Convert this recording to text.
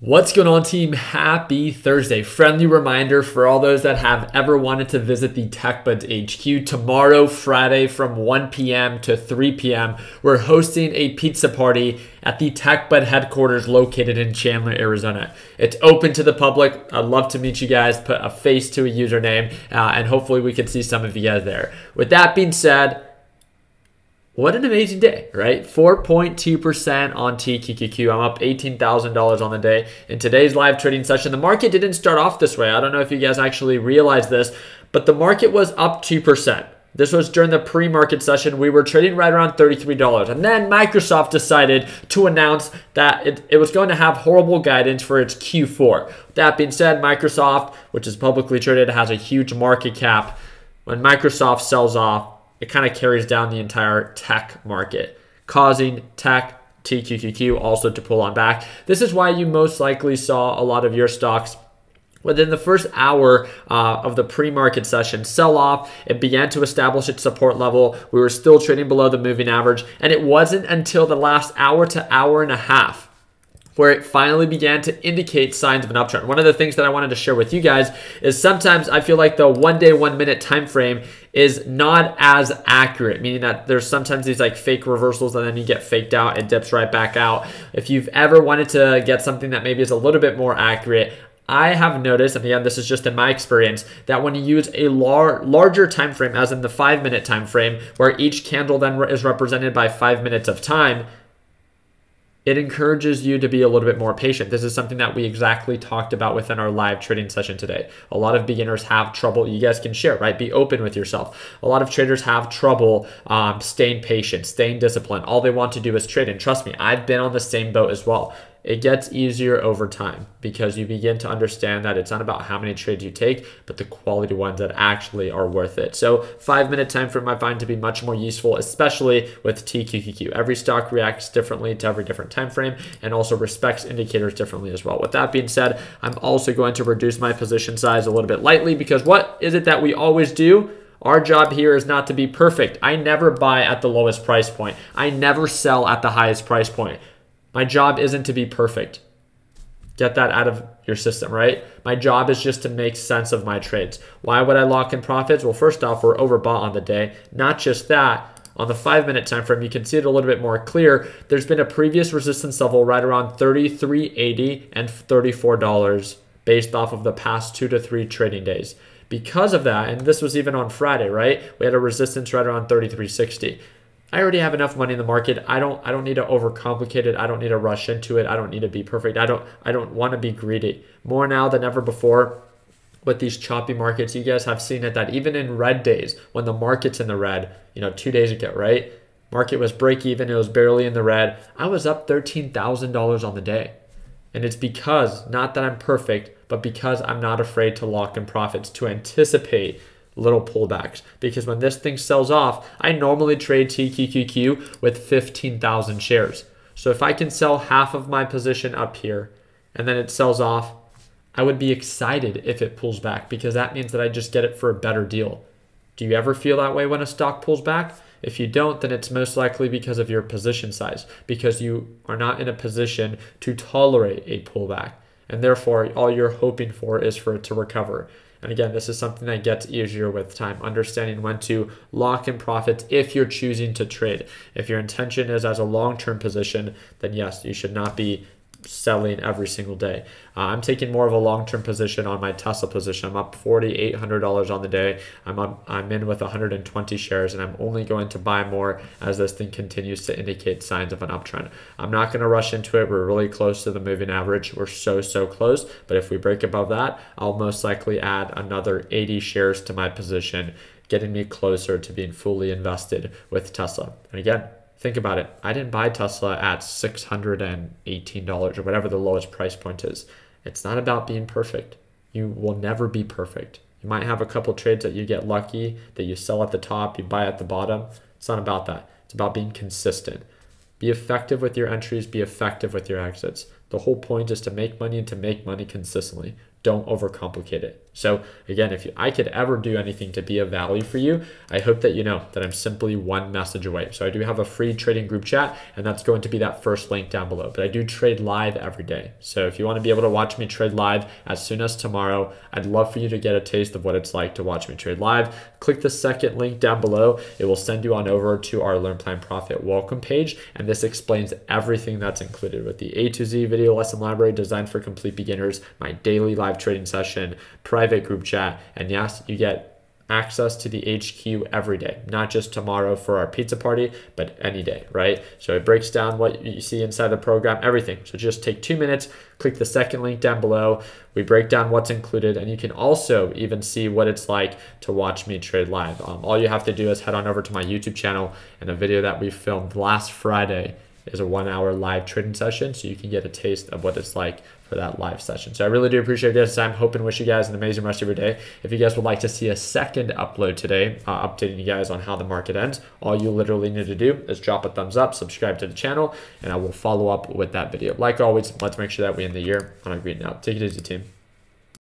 What's going on, team? Happy Thursday. Friendly reminder for all those that have ever wanted to visit the TechBuds HQ. Tomorrow, Friday, from 1 p.m. to 3 p.m., we're hosting a pizza party at the TechBud headquarters located in Chandler, Arizona. It's open to the public. I'd love to meet you guys, put a face to a username, and hopefully we can see some of you guys there. With that being said, what an amazing day, right? 4.2% on TQQQ. I'm up $18,000 on the day. In today's live trading session, the market didn't start off this way. I don't know if you guys actually realize this, but the market was up 2%. This was during the pre-market session. We were trading right around $33. And then Microsoft decided to announce that it was going to have horrible guidance for its Q4. That being said, Microsoft, which is publicly traded, has a huge market cap. When Microsoft sells off, it kind of carries down the entire tech market, causing tech, TQQQ, also to pull on back. This is why you most likely saw a lot of your stocks within the first hour of the pre-market session sell off. It began to establish its support level. We were still trading below the moving average, and it wasn't until the last hour to hour and a half where it finally began to indicate signs of an uptrend. One of the things that I wanted to share with you guys is sometimes I feel like the 1 day, 1 minute time frame is not as accurate, meaning that there's sometimes these like fake reversals and then you get faked out, it dips right back out. If you've ever wanted to get something that maybe is a little bit more accurate, I have noticed, and again, this is just in my experience, that when you use a larger time frame, as in the 5 minute time frame, where each candle then is represented by 5 minutes of time, it encourages you to be a little bit more patient. This is something that we exactly talked about within our live trading session today. A lot of beginners have trouble. You guys can share, right? Be open with yourself. A lot of traders have trouble staying patient, staying disciplined. All they want to do is trade. And trust me, I've been on the same boat as well. It gets easier over time because you begin to understand that it's not about how many trades you take, but the quality ones that actually are worth it. So 5 minute time frame I find to be much more useful, especially with TQQQ. Every stock reacts differently to every different time frame and also respects indicators differently as well. With that being said, I'm also going to reduce my position size a little bit lightly because what is it that we always do? Our job here is not to be perfect. I never buy at the lowest price point. I never sell at the highest price point. My job isn't to be perfect. Get that out of your system, right? My job is just to make sense of my trades. Why would I lock in profits? Well, first off, we're overbought on the day. Not just that, on the 5 minute time frame, you can see it a little bit more clear. There's been a previous resistance level right around $33.80 and $34 based off of the past 2 to 3 trading days. Because of that, and this was even on Friday, right? We had a resistance right around $33.60. I already have enough money in the market. I don't need to overcomplicate it. I don't need to rush into it. I don't need to be perfect. I don't want to be greedy. More now than ever before with these choppy markets, you guys have seen it that even in red days, when the market's in the red, 2 days ago, right? Market was break even. It was barely in the red. I was up $13,000 on the day. And it's because, not that I'm perfect, but because I'm not afraid to lock in profits, to anticipate little pullbacks. Because when this thing sells off, I normally trade TQQQ with 15,000 shares. So if I can sell half of my position up here and then it sells off, I would be excited if it pulls back because that means that I just get it for a better deal. Do you ever feel that way when a stock pulls back? If you don't, then it's most likely because of your position size, because you are not in a position to tolerate a pullback. And therefore, all you're hoping for is for it to recover. And again, this is something that gets easier with time, understanding when to lock in profits if you're choosing to trade. If your intention is as a long-term position, then yes, you should not be selling every single day. I'm taking more of a long-term position on my Tesla position. I'm up $4,800 on the day. I'm in with 120 shares, and I'm only going to buy more as this thing continues to indicate signs of an uptrend. I'm not going to rush into it. We're really close to the moving average. We're so close. But if we break above that, I'll most likely add another 80 shares to my position, getting me closer to being fully invested with Tesla. And again, think about it. I didn't buy Tesla at $618 or whatever the lowest price point is. It's not about being perfect. You will never be perfect. You might have a couple trades that you get lucky, that you sell at the top, you buy at the bottom. It's not about that. It's about being consistent. Be effective with your entries. Be effective with your exits. The whole point is to make money and to make money consistently. Don't overcomplicate it. So again, if I could ever do anything to be of value for you, I hope that you know that I'm simply one message away. So I do have a free trading group chat, and that's going to be that first link down below. But I do trade live every day. So if you want to be able to watch me trade live as soon as tomorrow, I'd love for you to get a taste of what it's like to watch me trade live. Click the second link down below. It will send you on over to our Learn, Plan, Profit welcome page. And this explains everything that's included with the A to Z video lesson library designed for complete beginners, my daily live trading session, private group chat, and yes, you get access to the HQ every day, not just tomorrow for our pizza party, but any day, right? So it breaks down what you see inside the program, everything. So just take 2 minutes, click the second link down below. We break down what's included, and you can also even see what it's like to watch me trade live. All you have to do is head on over to my YouTube channel, and a video that we filmed last Friday is a 1 hour live trading session, so you can get a taste of what it's like for that live session. So I really do appreciate this time. Hope and wish you guys an amazing rest of your day. If you guys would like to see a second upload today, updating you guys on how the market ends, all you literally need to do is drop a thumbs up, subscribe to the channel, and I will follow up with that video. Like always, let's make sure that we end the year on a green note. Take it easy, team.